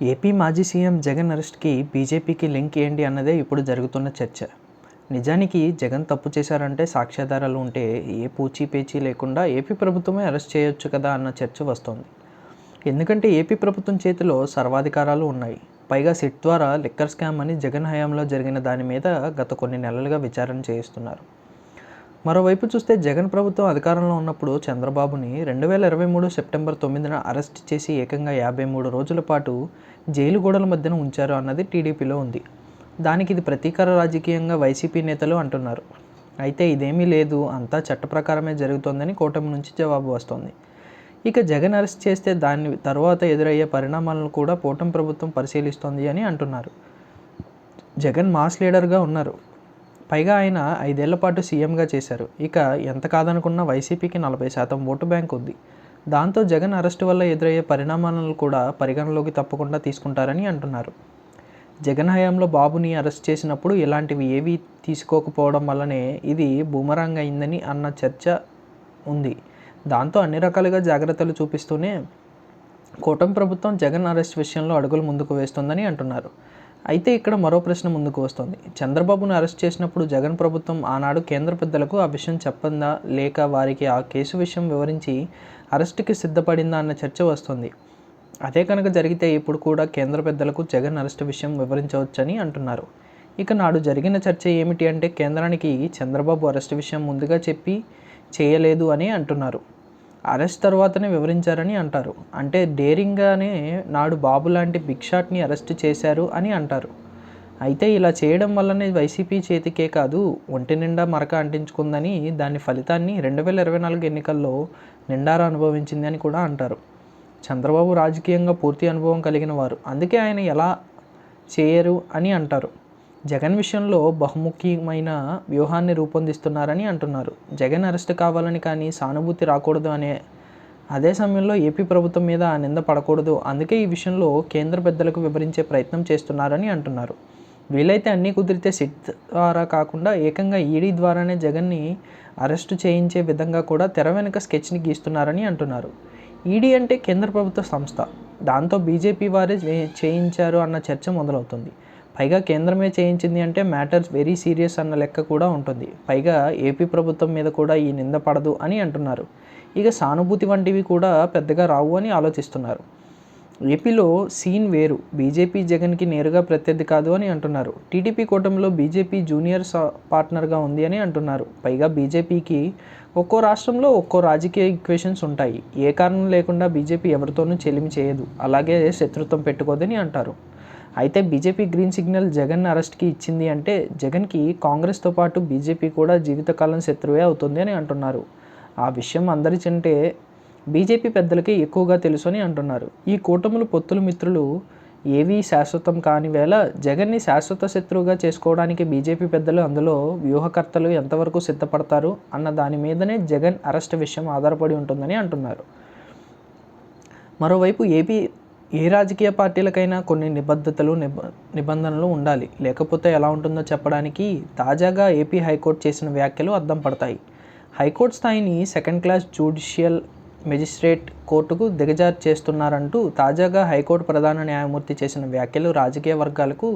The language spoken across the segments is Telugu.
ఏపీ మాజీ సీఎం జగన్ అరెస్ట్కి బీజేపీకి లింక్ ఏంటి అన్నదే ఇప్పుడు జరుగుతున్న చర్చ. నిజానికి జగన్ తప్పు చేశారంటే సాక్ష్యాధారాలు ఉంటే ఏ పూచీపేచీ లేకుండా ఏపీ ప్రభుత్వమే అరెస్ట్ చేయొచ్చు కదా అన్న చర్చ వస్తోంది. ఎందుకంటే ఏపీ ప్రభుత్వం చేతిలో సర్వాధికారాలు ఉన్నాయి. పైగా సిట్ ద్వారా లిక్కర్ స్కామ్ అని జగన్ హయాంలో జరిగిన దాని మీద గత కొన్ని నెలలుగా విచారణ చేయిస్తున్నారు. మరోవైపు చూస్తే జగన్ ప్రభుత్వం అధికారంలో ఉన్నప్పుడు చంద్రబాబుని 2023 సెప్టెంబర్ 9న అరెస్ట్ చేసి ఏకంగా 53 రోజుల పాటు జైలు గోడల మధ్యన ఉంచారు అన్నది టీడీపీలో ఉంది. దానికి ఇది ప్రతీకార రాజకీయంగా వైసీపీ నేతలు అంటున్నారు. అయితే ఇదేమీ లేదు, అంతా చట్ట ప్రకారమే జరుగుతోందని కూటమి నుంచి జవాబు వస్తోంది. ఇక జగన్ అరెస్ట్ చేస్తే దాని తర్వాత ఎదురయ్యే పరిణామాలను కూడా కూటమి ప్రభుత్వం పరిశీలిస్తోంది అని అంటున్నారు. జగన్ మాస్ లీడర్గా ఉన్నారు. పైగా ఆయన 5 ఏళ్ల పాటు సీఎంగా చేశారు. ఇక ఎంత కాదనుకున్నా వైసీపీకి 40% ఓటు బ్యాంక్ ఉంది. దాంతో జగన్ అరెస్టు వల్ల ఎదురయ్యే పరిణామాలను కూడా పరిగణలోకి తప్పకుండా తీసుకుంటారని అంటున్నారు. జగన్ హయాంలో బాబుని అరెస్ట్ చేసినప్పుడు ఇలాంటివి ఏవీ తీసుకోకపోవడం వల్లనే ఇది బూమరాంగ్ అయిందని అన్న చర్చ ఉంది. దాంతో అన్ని రకాలుగా జాగ్రత్తలు చూపిస్తూనే కూటమి ప్రభుత్వం జగన్ అరెస్ట్ విషయంలో అడుగులు ముందుకు వేస్తుందని అంటున్నారు. అయితే ఇక్కడ మరో ప్రశ్న ముందుకు వస్తుంది. చంద్రబాబును అరెస్ట్ చేసినప్పుడు జగన్ ప్రభుత్వం ఆనాడు కేంద్ర పెద్దలకు ఆ విషయం చెప్పిందా, లేక వారికి ఆ కేసు విషయం వివరించి అరెస్టుకి సిద్ధపడిందా అన్న చర్చ వస్తుంది. అదే కనుక జరిగితే ఇప్పుడు కూడా కేంద్ర పెద్దలకు జగన్ అరెస్టు విషయం వివరించవచ్చని అంటున్నారు. ఇక నాడు జరిగిన చర్చ ఏమిటి అంటే కేంద్రానికి చంద్రబాబు అరెస్టు విషయం ముందుగా చెప్పి చేయలేదు అని అంటున్నారు. అరెస్ట్ తర్వాతనే వివరించారని అంటారు. అంటే డేరింగ్గానే నాడు బాబు లాంటి బిగ్ షాట్ని అరెస్ట్ చేశారు అని అంటారు. అయితే ఇలా చేయడం వల్లనే వైసీపీ చేతికే కాదు ఒంటి నిండా మరక అంటించుకుందని, దాని ఫలితాన్ని 2024 ఎన్నికల్లో నిండారా అనుభవించింది అని కూడా అంటారు. చంద్రబాబు రాజకీయంగా పూర్తి అనుభవం కలిగిన వారు, అందుకే ఆయన ఎలా చేయరు అని అంటారు. జగన్ విషయంలో బహుముఖమైన వ్యూహాన్ని రూపొందిస్తున్నారని అంటున్నారు. జగన్ అరెస్ట్ కావాలని కానీ సానుభూతి రాకూడదు అదే సమయంలో ఏపీ ప్రభుత్వం మీద ఆ నింద పడకూడదు, అందుకే ఈ విషయంలో కేంద్ర పెద్దలకు వివరించే ప్రయత్నం చేస్తున్నారని అంటున్నారు. వీలైతే అన్నీ కుదిరితే సిట్ ద్వారా కాకుండా ఏకంగా ఈడీ ద్వారానే జగన్ని అరెస్టు చేయించే విధంగా కూడా తెర వెనుక స్కెచ్ని గీస్తున్నారని అంటున్నారు. ఈడీ అంటే కేంద్ర ప్రభుత్వ సంస్థ, దాంతో బీజేపీ వారే చేయించారు అన్న చర్చ మొదలవుతుంది. పైగా కేంద్రమే చేయించింది అంటే మ్యాటర్స్ వెరీ సీరియస్ అన్న లెక్క కూడా ఉంటుంది. పైగా ఏపీ ప్రభుత్వం మీద కూడా ఈ నింద పడదు అని అంటున్నారు. ఇక సానుభూతి వంటివి కూడా పెద్దగా రావు అని ఆలోచిస్తున్నారు. ఏపీలో సీన్ వేరు, బీజేపీ జగన్కి నేరుగా ప్రత్యర్థి కాదు అని అంటున్నారు. టీడీపీ కూటమిలో బీజేపీ జూనియర్ పార్ట్నర్గా ఉంది అని అంటున్నారు. పైగా బీజేపీకి ఒక్కో రాష్ట్రంలో ఒక్కో రాజకీయ ఈక్వేషన్స్ ఉంటాయి. ఏ కారణం లేకుండా బీజేపీ ఎవరితోనూ చెలిమి చేయదు, అలాగే శత్రుత్వం పెట్టుకోదని అంటారు. అయితే బీజేపీ గ్రీన్ సిగ్నల్ జగన్ అరెస్ట్కి ఇచ్చింది అంటే జగన్కి కాంగ్రెస్తో పాటు బీజేపీ కూడా జీవితకాలం శత్రువే అవుతుంది అని అంటున్నారు. ఆ విషయం అందరికంటే బీజేపీ పెద్దలకే ఎక్కువగా తెలుసు అని అంటున్నారు. ఈ కూటములు పొత్తులు మిత్రులు ఏవీ శాశ్వతం కాని వేళ జగన్ని శాశ్వత శత్రువుగా చేసుకోవడానికి బీజేపీ పెద్దలు, అందులో వ్యూహకర్తలు ఎంతవరకు సిద్ధపడతారు అన్న దాని మీదనే జగన్ అరెస్ట్ విషయం ఆధారపడి ఉంటుందని అంటున్నారు. మరోవైపు ఏ రాజకీయ పార్టీలకైనా కొన్ని నిబద్ధతలు నిబంధనలు ఉండాలి, లేకపోతే ఎలా ఉంటుందో చెప్పడానికి తాజాగా ఏపీ హైకోర్టు చేసిన వ్యాఖ్యలు అద్దం పడతాయి. హైకోర్టు స్థాయిని సెకండ్ క్లాస్ జ్యుడిషియల్ మెజిస్ట్రేట్ కోర్టుకు దిగజారు చేస్తున్నారంటూ తాజాగా హైకోర్టు ప్రధాన న్యాయమూర్తి చేసిన వ్యాఖ్యలు రాజకీయ వర్గాలకు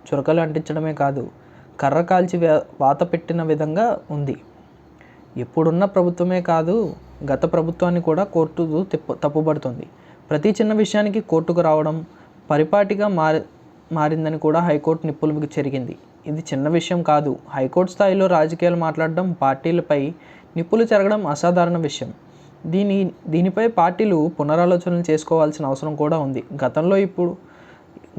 చురకలు అంటించడమే కాదు, కర్ర కాల్చి వాత పెట్టిన విధంగా ఉంది. ఇప్పుడున్న ప్రభుత్వమే కాదు, గత ప్రభుత్వాన్ని కూడా కోర్టు తప్పుబడుతుంది. ప్రతి చిన్న విషయానికి కోర్టుకు రావడం పరిపాటిగా మారిందని కూడా హైకోర్టు నిప్పులు చెరిగింది. ఇది చిన్న విషయం కాదు. హైకోర్టు స్థాయిలో రాజకీయాలు మాట్లాడడం, పార్టీలపై నిప్పులు చెరగడం అసాధారణ విషయం. దీనిపై పార్టీలు పునరాలోచనలు చేసుకోవాల్సిన అవసరం కూడా ఉంది.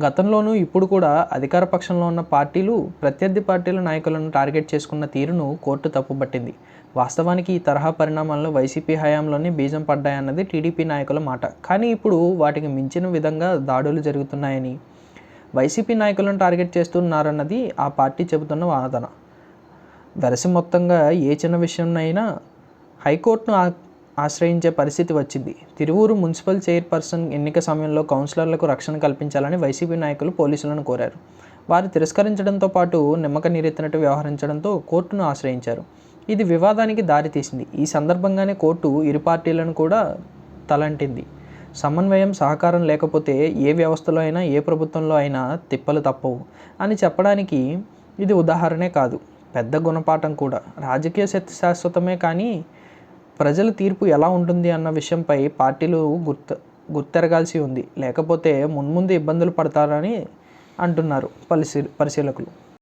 గతంలోనూ ఇప్పుడు కూడా అధికార పక్షంలో ఉన్న పార్టీలు ప్రత్యర్థి పార్టీల నాయకులను టార్గెట్ చేసుకున్న తీరును కోర్టు తప్పుపట్టింది. వాస్తవానికి ఈ తరహా పరిణామాల్లో వైసీపీ హయాంలోనే బీజం పడ్డాయన్నది టీడీపీ నాయకుల మాట. కానీ ఇప్పుడు వాటికి మించిన విధంగా దాడులు జరుగుతున్నాయని, వైసీపీ నాయకులను టార్గెట్ చేస్తున్నారన్నది ఆ పార్టీ చెబుతున్న వాదన. వెరసి మొత్తంగా ఏ చిన్న విషయంనైనా హైకోర్టును ఆశ్రయించే పరిస్థితి వచ్చింది. తిరువూరు మున్సిపల్ చైర్పర్సన్ ఎన్నిక సమయంలో కౌన్సిలర్లకు రక్షణ కల్పించాలని వైసీపీ నాయకులు పోలీసులను కోరారు. వారు తిరస్కరించడంతో పాటు నిమ్మక నీరెత్తినట్టు వ్యవహరించడంతో కోర్టును ఆశ్రయించారు. ఇది వివాదానికి దారితీసింది. ఈ సందర్భంగానే కోర్టు ఇరు పార్టీలను కూడా తలంటింది. సమన్వయం, సహకారం లేకపోతే ఏ వ్యవస్థలో అయినా, ఏ ప్రభుత్వంలో అయినా తిప్పలు తప్పవు అని చెప్పడానికి ఇది ఉదాహరణే కాదు, పెద్ద గుణపాఠం కూడా. రాజకీయ శక్తి శాశ్వతమే కానీ ప్రజల తీర్పు ఎలా ఉంటుంది అన్న విషయంపై పార్టీలు గుర్తెరగాల్సి ఉంది. లేకపోతే మున్ముందు ఇబ్బందులు పడతారని అంటున్నారు పరిశీలకులు.